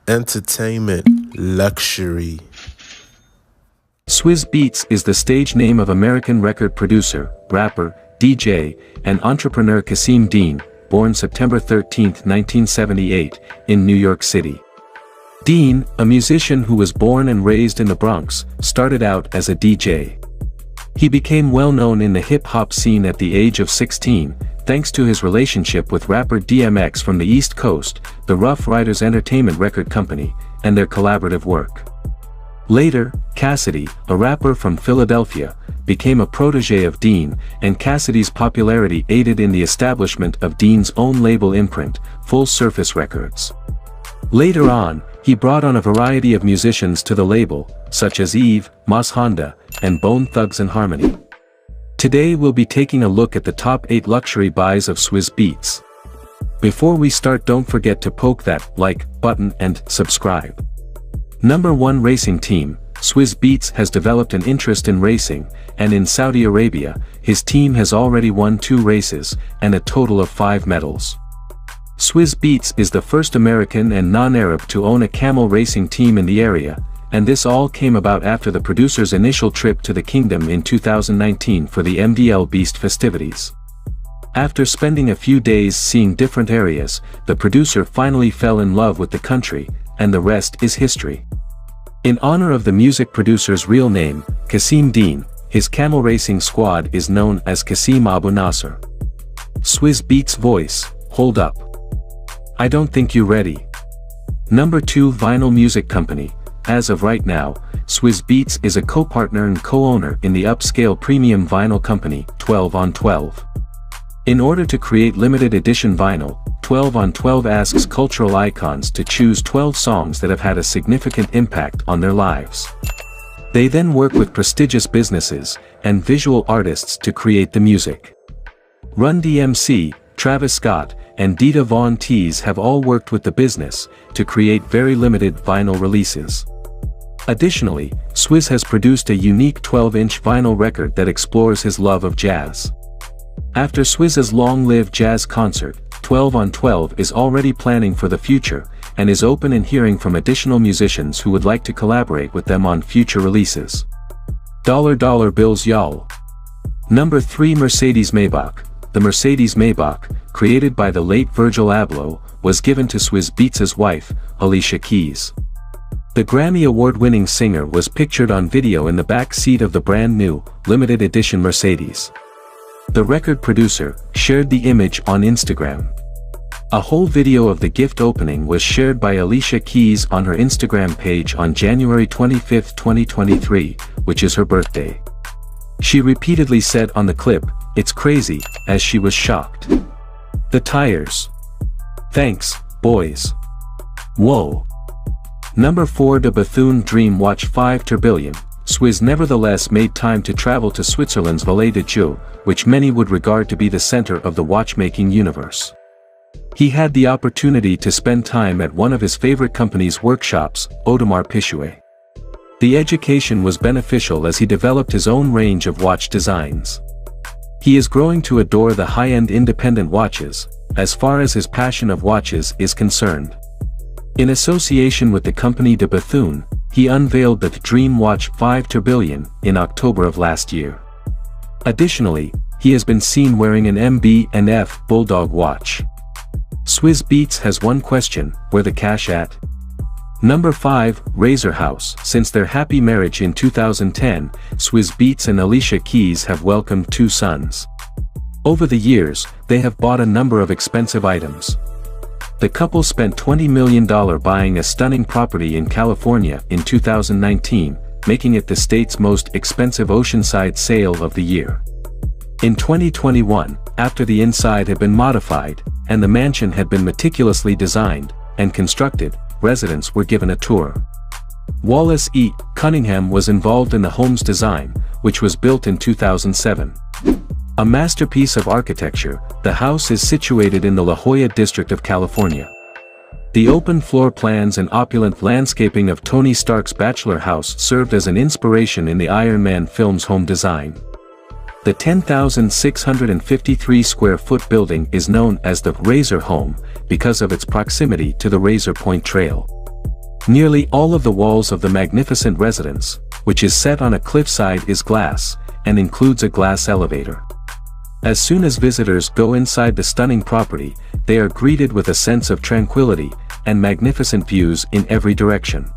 entertainment, luxury. Swizz Beatz is the stage name of American record producer, rapper, DJ, and entrepreneur Kasim Dean, born September 13, 1978, in New York City. Dean, a musician who was born and raised in the Bronx, started out as a DJ. He became well known in the hip-hop scene at the age of 16, thanks to his relationship with rapper DMX from the East Coast, the Rough Riders Entertainment record company, and their collaborative work. Later, Cassidy, a rapper from Philadelphia, became a protégé of Dean, and Cassidy's popularity aided in the establishment of Dean's own label imprint, Full Surface Records. Later on, he brought on a variety of musicians to the label, such as Eve, Maz Honda, and Bone Thugs-n-Harmony. Today we'll be taking a look at the top 8 luxury buys of Swizz Beatz. Before we start, don't forget to poke that like button and subscribe. Number 1 Racing Team. Swizz Beatz has developed an interest in racing, and in Saudi Arabia, his team has already won 2 races, and a total of 5 medals. Swizz Beatz is the first American and non-Arab to own a camel racing team in the area, and this all came about after the producer's initial trip to the kingdom in 2019 for the MDL Beast festivities. After spending a few days seeing different areas, the producer finally fell in love with the country, and the rest is history. In honor of the music producer's real name, Kasim Dean, his camel racing squad is known as Kasim Abu Nasser. Swizz Beatz voice, hold up. I don't think you're ready. Number 2 Vinyl Music Company. As of right now, Swizz Beatz is a co-partner and co-owner in the upscale premium vinyl company, 12 on 12. In order to create limited edition vinyl, 12 on 12 asks cultural icons to choose 12 songs that have had a significant impact on their lives. They then work with prestigious businesses and visual artists to create the music. Run DMC, Travis Scott, and Dita Von Teese have all worked with the business to create very limited vinyl releases. Additionally, Swizz has produced a unique 12-inch vinyl record that explores his love of jazz. After Swizz's long-lived jazz concert, 12 on 12 is already planning for the future, and is open and hearing from additional musicians who would like to collaborate with them on future releases. Dollar bills y'all. Number 3 Mercedes-Maybach. The Mercedes-Maybach, created by the late Virgil Abloh, was given to Swizz Beatz's wife, Alicia Keys. The Grammy Award-winning singer was pictured on video in the back seat of the brand-new, limited edition Mercedes. The record producer shared the image on Instagram. A whole video of the gift opening was shared by Alicia Keys on her Instagram page on January 25, 2023, which is her birthday. She repeatedly said on the clip, "It's crazy," as she was shocked. The tires. Thanks, boys. Whoa. Number 4 The Bethune Dream Watch 5 Tourbillon. Swizz nevertheless made time to travel to Switzerland's Valais de Joux, which many would regard to be the center of the watchmaking universe. He had the opportunity to spend time at one of his favorite company's workshops, Audemars Piguet. The education was beneficial as he developed his own range of watch designs. He is growing to adore the high-end independent watches, as far as his passion of watches is concerned. In association with the company de Bethune, he unveiled the Dream Watch 5 Tourbillon in October of last year. Additionally, he has been seen wearing an MB&F Bulldog watch. Swizz Beatz has one question: where the cash at? Number 5 Razor House. Since their happy marriage in 2010, Swizz Beatz and Alicia Keys have welcomed 2 sons. Over the years, they have bought a number of expensive items. The couple spent $20 million buying a stunning property in California in 2019, making it the state's most expensive oceanside sale of the year. In 2021, after the inside had been modified, and the mansion had been meticulously designed and constructed, residents were given a tour. Wallace E. Cunningham was involved in the home's design, which was built in 2007. A masterpiece of architecture, the house is situated in the La Jolla district of California. The open floor plans and opulent landscaping of Tony Stark's bachelor house served as an inspiration in the Iron Man film's home design. The 10,653 square foot building is known as the Razor Home because of its proximity to the Razor Point Trail. Nearly all of the walls of the magnificent residence, which is set on a cliffside, is glass, and includes a glass elevator. As soon as visitors go inside the stunning property, they are greeted with a sense of tranquility, and magnificent views in every direction.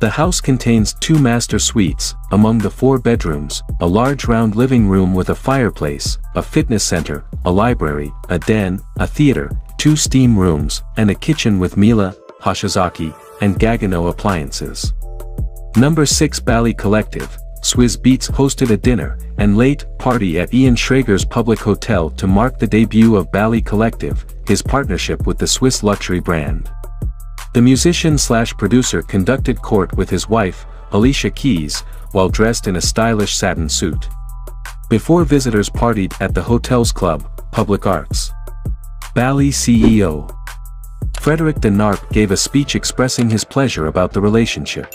The house contains 2 master suites, among the 4 bedrooms, a large round living room with a fireplace, a fitness center, a library, a den, a theater, 2 steam rooms, and a kitchen with Miele, Hashizaki, and Gagano appliances. Number 6 Bali Collective. Swizz Beatz hosted a dinner and late party at Ian Schrager's public hotel to mark the debut of Bali Collective, his partnership with the Swiss luxury brand. The musician/producer conducted court with his wife, Alicia Keys, while dressed in a stylish satin suit. Before visitors partied at the hotel's club, Public Arts. Bali CEO Frederick de Narp gave a speech expressing his pleasure about the relationship.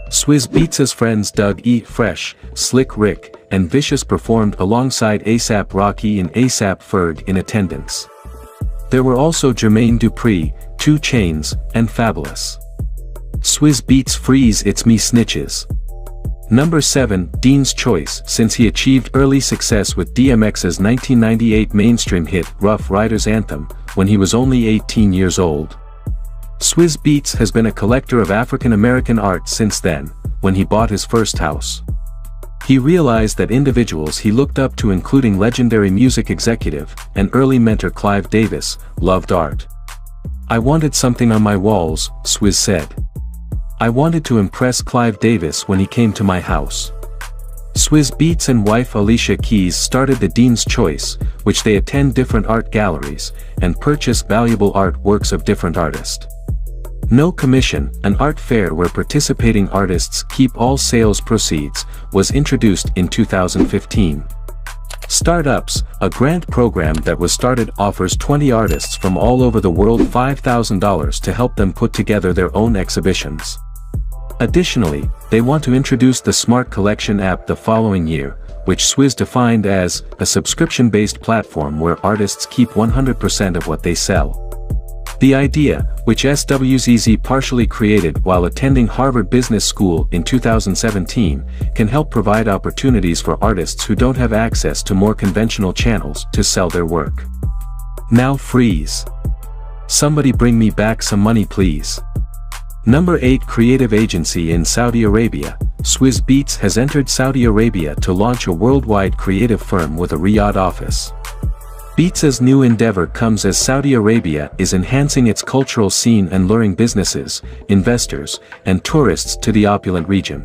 Swizz Beatz's friends Doug E. Fresh, Slick Rick, and Vicious performed alongside A$AP Rocky and A$AP Ferg in attendance. There were also Jermaine Dupri, 2 Chainz, and Fabulous. Swizz Beatz frees It's Me Snitches. Number 7 Dean's Choice. Since he achieved early success with DMX's 1998 mainstream hit Rough Riders Anthem, when he was only 18 years old. Swizz Beatz has been a collector of African American art since then, when he bought his first house. He realized that individuals he looked up to, including legendary music executive and early mentor Clive Davis, loved art. "I wanted something on my walls," Swizz said. "I wanted to impress Clive Davis when he came to my house." Swizz Beatz and wife Alicia Keys started the Dean's Choice, which they attend different art galleries, and purchase valuable art works of different artists. No Commission, an art fair where participating artists keep all sales proceeds, was introduced in 2015. Startups, a grant program that was started, offers 20 artists from all over the world $5,000 to help them put together their own exhibitions. Additionally, they want to introduce the Smart Collection app the following year, which Swizz defined as a subscription-based platform where artists keep 100% of what they sell. The idea, which SWZZ partially created while attending Harvard Business School in 2017, can help provide opportunities for artists who don't have access to more conventional channels to sell their work. Now freeze. Somebody bring me back some money please. Number 8 Creative Agency in Saudi Arabia. Swizz Beatz has entered Saudi Arabia to launch a worldwide creative firm with a Riyadh office. Beatz's new endeavor comes as Saudi Arabia is enhancing its cultural scene and luring businesses, investors, and tourists to the opulent region.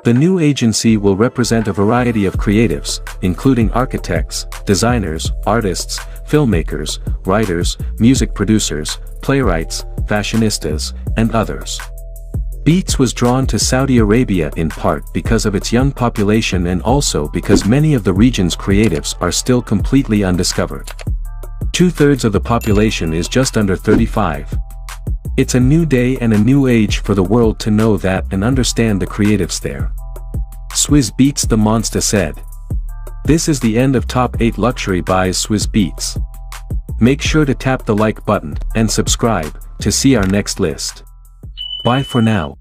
The new agency will represent a variety of creatives, including architects, designers, artists, filmmakers, writers, music producers, playwrights, fashionistas, and others. Beatz was drawn to Saudi Arabia in part because of its young population and also because many of the region's creatives are still completely undiscovered. 2/3 of the population is just under 35. It's a new day and a new age for the world to know that and understand the creatives there. Swizz Beatz the Monster said. This is the end of Top 8 Luxury Buys Swizz Beatz. Make sure to tap the like button and subscribe to see our next list. Bye for now.